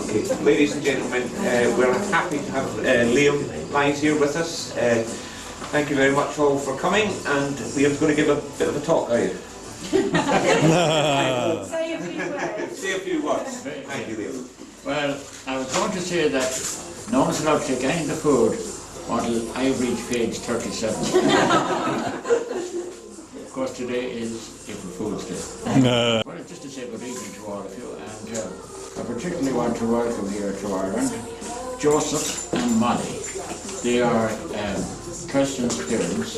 Okay, ladies and gentlemen, we're happy to have Lyons here with us. Thank you very much all for coming, and Liam's going to give a bit of a talk, are you? Say a few words. Say a few words. Thank you, Liam. Well, I was going to say that no one's allowed to take any of the food until I reach page 37. Of course, today is April Fool's Day. Well, just to say good evening to all of you, and I particularly want to welcome here to Ireland Joseph and Molly. They are Kirstin's parents.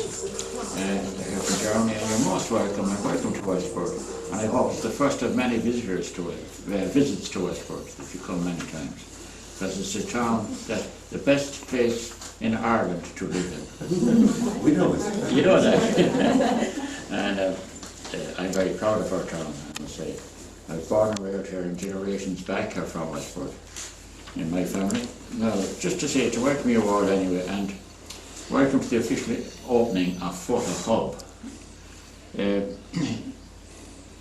They're here from Germany, and you're most welcome, and welcome to Westport. And I hope it's the first of many visits to Westport, if you come many times. Because it's a town that the best place in Ireland to live in. We know it. You know that. And I'm very proud of our town, I must say. I was born and reared here, and generations back are from Westport in my family. Now, just to say, to welcome you all anyway, and welcome to the official opening of Photo Hub,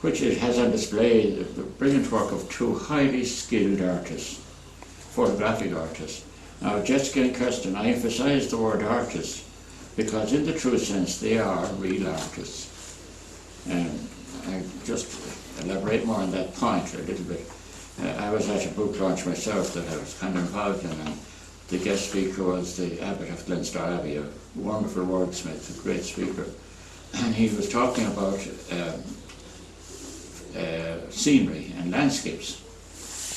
which it has on display the brilliant work of two highly skilled artists, photographic artists. Now, Jessica and Kirstin, I emphasise the word artists because in the true sense they are real artists. I just elaborate more on that point a little bit. I was at a book launch myself that I was kind of involved in, and the guest speaker was the Abbot of Glenstow Abbey, a wonderful wordsmith, a great speaker. And he was talking about scenery and landscapes.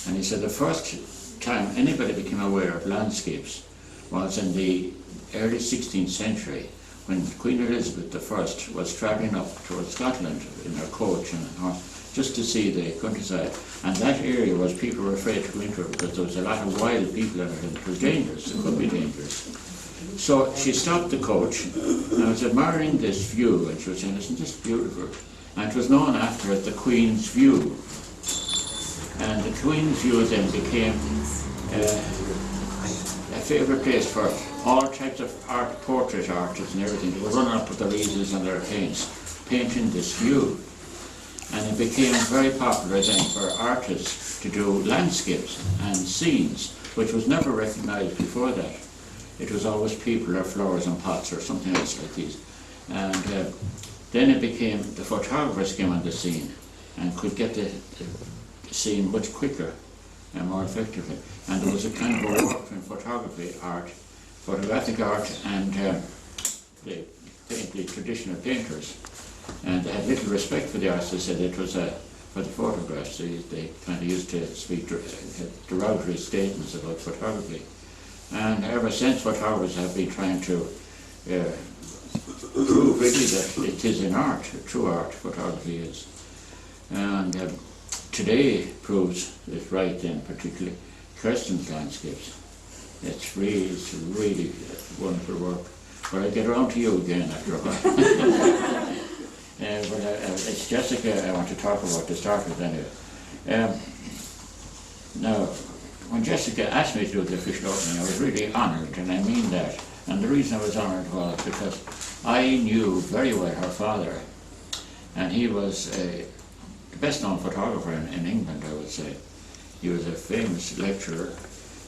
And he said the first time anybody became aware of landscapes was in the early 16th century, when Queen Elizabeth I was travelling up towards Scotland in her coach and horse, just to see the countryside. And that area was people were afraid to go into it because there was a lot of wild people in it, and it was dangerous, it could be dangerous. So she stopped the coach, and I was admiring this view, and she was saying, isn't this beautiful? And it was known after it the Queen's View. And the Queen's View then became a favourite place for all types of art, portrait artists and everything. They were running up with their easels and their paints, painting this view. And it became very popular then for artists to do landscapes and scenes, which was never recognised before that. It was always people or flowers and pots or something else like these. And then it became, the photographers came on the scene and could get the scene much quicker and more effectively. And there was a kind of a war between photographic art and the traditional painters. And they had little respect for the arts. They said it was for the photographs. They kind of used to speak derogatory statements about photography. And ever since, photographers have been trying to prove really that it is an art, a true art, photography is. And today proves it right then, particularly Kirstin's landscapes. It's really wonderful work. But I'll get around to you again after a while. But it's Jessica I want to talk about to start with anyway. Now, when Jessica asked me to do the official opening, I was really honoured, and I mean that. And the reason I was honoured was because I knew very well her father, and he was the best known photographer in England, I would say. He was a famous lecturer,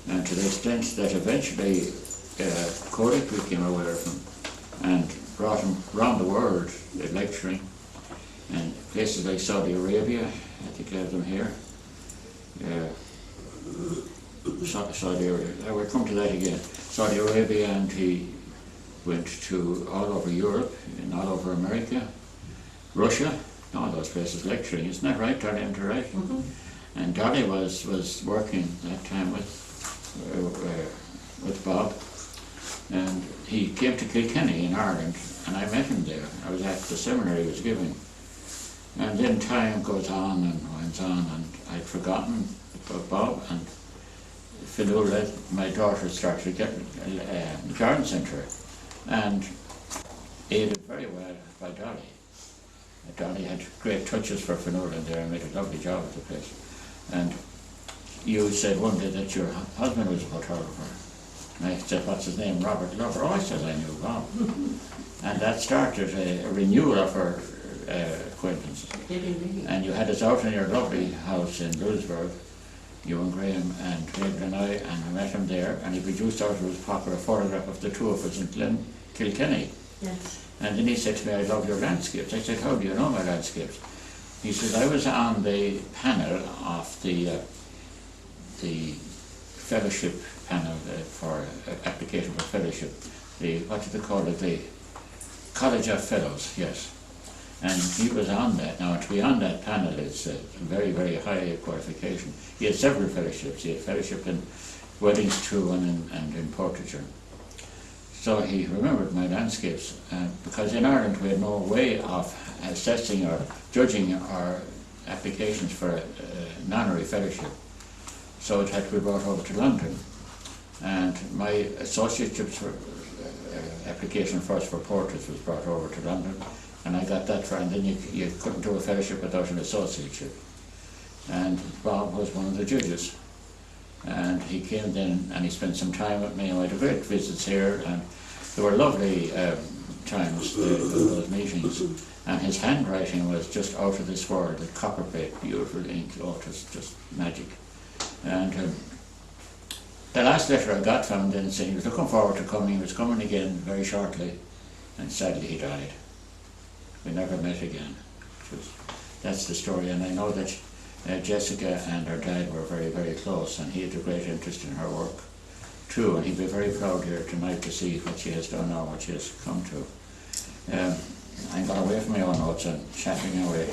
and to the extent that eventually Kodak became aware of him and brought him around the world lecturing in places like Saudi Arabia. I think I have them here. Saudi Arabia, I will come to that again. Saudi Arabia, and he went to all over Europe and all over America, Russia, all those places lecturing. Isn't that right, Dolly? Am I right? Mm-hmm. And Dolly was working that time with Bob, and he came to Kilkenny in Ireland, and I met him there. I was at the seminary he was giving. And then time goes on and went on, and I'd forgotten about Bob, and Fionnuala, my daughter, started getting a garden centre, and aided very well by Dolly. Dolly had great touches for Fionnuala there and made a lovely job of the place. And you said one day that your husband was a photographer. And I said, what's his name? Robert Glover. Oh, I said, I knew Bob. And that started a renewal of our acquaintance. And you had us out in your lovely house in Louisburg, Ewan Graham and David and I met him there, and he produced out of his pocket a photograph of the two of us in Kilkenny. Yes. And then he said to me, I love your landscapes. I said, how do you know my landscapes? He said, I was on the panel of the fellowship panel for application for fellowship. What do they call it? The College of Fellows, yes. And he was on that. Now, to be on that panel is a very, very high qualification. He had several fellowships. He had fellowship in Weddings too and in portraiture. So he remembered my landscapes, because in Ireland we had no way of assessing or judging our applications for a nunnery fellowship. So it had to be brought over to London. And my associateship application first for portraits was brought over to London, and I got that for, and then you couldn't do a fellowship without an associateship. And Bob was one of the judges. And he came then and he spent some time with me, and we had great visits here, and there were lovely times, those meetings. And his handwriting was just out of this world, the copperplate, beautiful ink, oh, it was just magic. And the last letter I got from him then saying he was looking forward to coming, he was coming again very shortly, and sadly he died. We never met again. That's the story, and I know that Jessica and her dad were very, very close, and he had a great interest in her work too, and he'd be very proud here tonight to see what she has done now, what she has come to. I'm got away from my own notes and chatting away.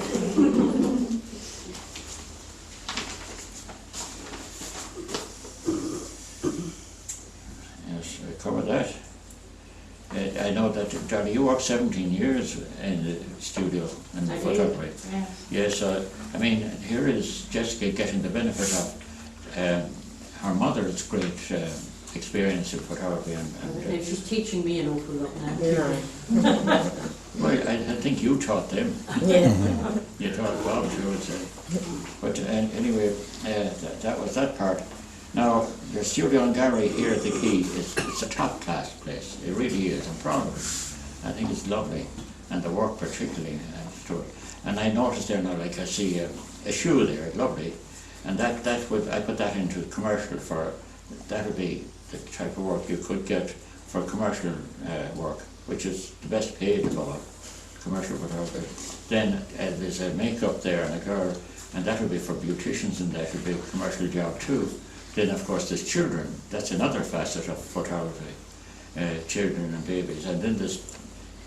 Yes, I covered that. I know that, Johnny, you worked 17 years in the studio in the photography. Yes. Yes, I mean, here is Jessica getting the benefit of her mother's great experience in photography. And she's teaching me an awful lot now. Yeah. Well, I think you taught them. Yeah. You taught Bob, I would say. But anyway, that was that part. Now, the studio and gallery here at the Quay, it's a top-class place. It really is. I'm proud of it. I think it's lovely, and the work particularly. And I noticed there now, like I see a shoe there, lovely, and I put that into commercial for, that would be the type of work you could get for commercial work, which is the best paid of all, commercial photography. Then there's a makeup there and a girl, and that would be for beauticians, and that would be a commercial job too. Then of course there's children, that's another facet of photography, children and babies. And then there's,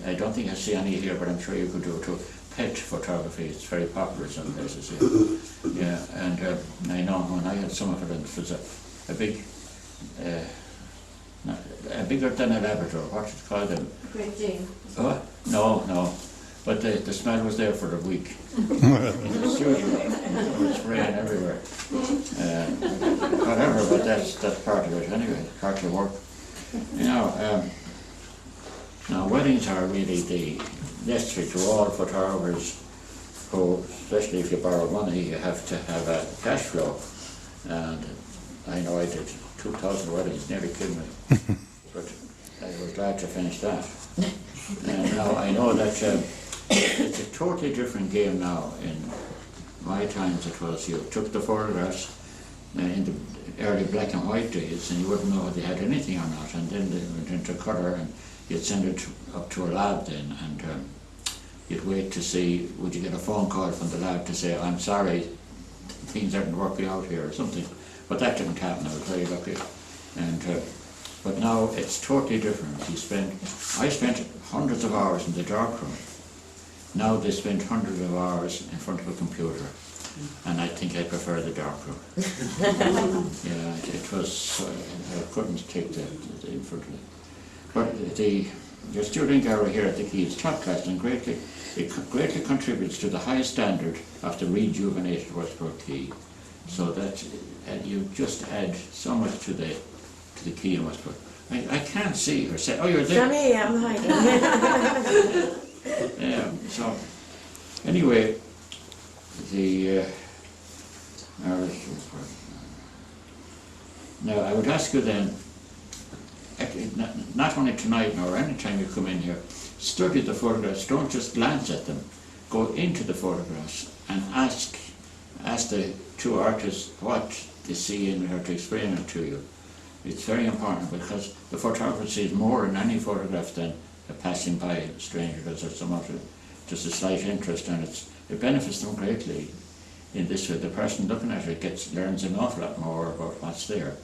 I don't think I see any here, but I'm sure you could do it too, pet photography. It's very popular in some places here. Yeah, and I know when I had some of it, it was a big, bigger than a Labrador, what should you call them? Great Dane. Oh, no. But the smell was there for a week. In the studio, it was spraying everywhere. Whatever, but that's part of it anyway, part of the work. You know, now weddings are really the necessary to all photographers who, especially if you borrow money, you have to have a cash flow. And I know I did 2,000 weddings, nearly killed me. But I was glad to finish that. And now I know that it's a totally different game now. In my times it was, you took the photographs in the early black and white days, and you wouldn't know whether they had anything or not, and then they went into colour, and you'd send it up to a lab then, and you'd wait to see, would you get a phone call from the lab to say, I'm sorry, things aren't working out here or something. But that didn't happen, I was very lucky. And but now it's totally different. I spent hundreds of hours in the darkroom. Now they spend hundreds of hours in front of a computer, and I think I prefer the darkroom. Yeah, it was, I couldn't take the in front of it. But your student gallery here at the Quay is top class, and it greatly contributes to the highest standard of the rejuvenated Westport Quay. So that you just add so much to the Quay in Westport. I can't see or say, oh, you're there. Johnny, I'm hiding. Yeah, so anyway, now I would ask you then, not only tonight nor any time you come in here, study the photographs, don't just glance at them, go into the photographs and ask ask the two artists what they see in her to explain it to you. It's very important because the photographer sees more in any photograph than a passing by stranger does or some other, just a slight interest, and it benefits them greatly in this way. The person looking at it learns an awful lot more about what's there,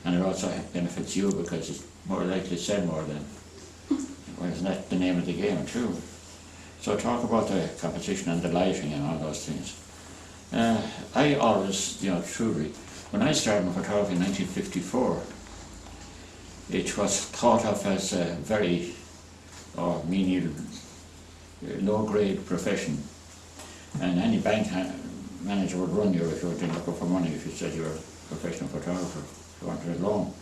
and it also benefits you because it's more likely to sell more than, well, isn't that the name of the game too? So talk about the composition and the lighting and all those things. I always, truly, when I started in photography in 1954, it was thought of as a very menial, low-grade profession, and any bank manager would run you if you were looking for money, if you said you were a professional photographer, if you wanted a loan.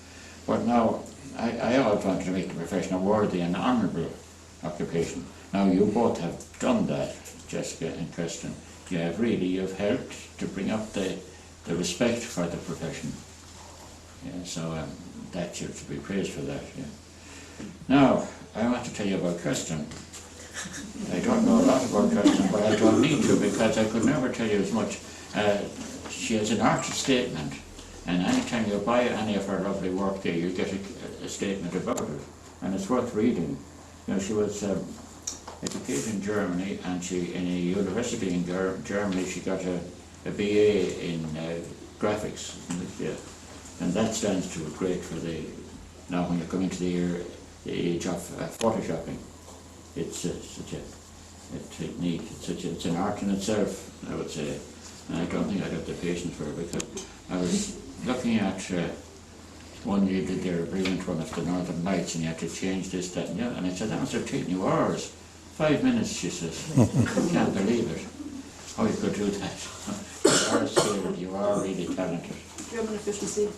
But now, I always wanted to make the profession a worthy and honourable occupation. Now you both have done that, Jessica and Kirstin. You've helped to bring up the respect for the profession. Yeah, so that you're to be praised for that. Yeah. Now, I want to tell you about Kirstin. I don't know a lot about Kirstin, but I don't need to because I could never tell you as much. She has an artist statement, and anytime you buy any of her lovely work there, you get a statement about it, and it's worth reading. She was educated in Germany, and in a university in Germany she got a BA in graphics, and that stands to great for now when you're coming to the age of photoshopping. It's such a technique, it's an art in itself, I would say, and I don't think I'd have the patience for it because I was looking at one you did there, a brilliant one of the Northern Lights, and you had to change this, that, and the other, and I said, that must have taken you hours. 5 minutes, she says. Can't believe it. How you could do that. You are skilled, you are really talented. German efficiency.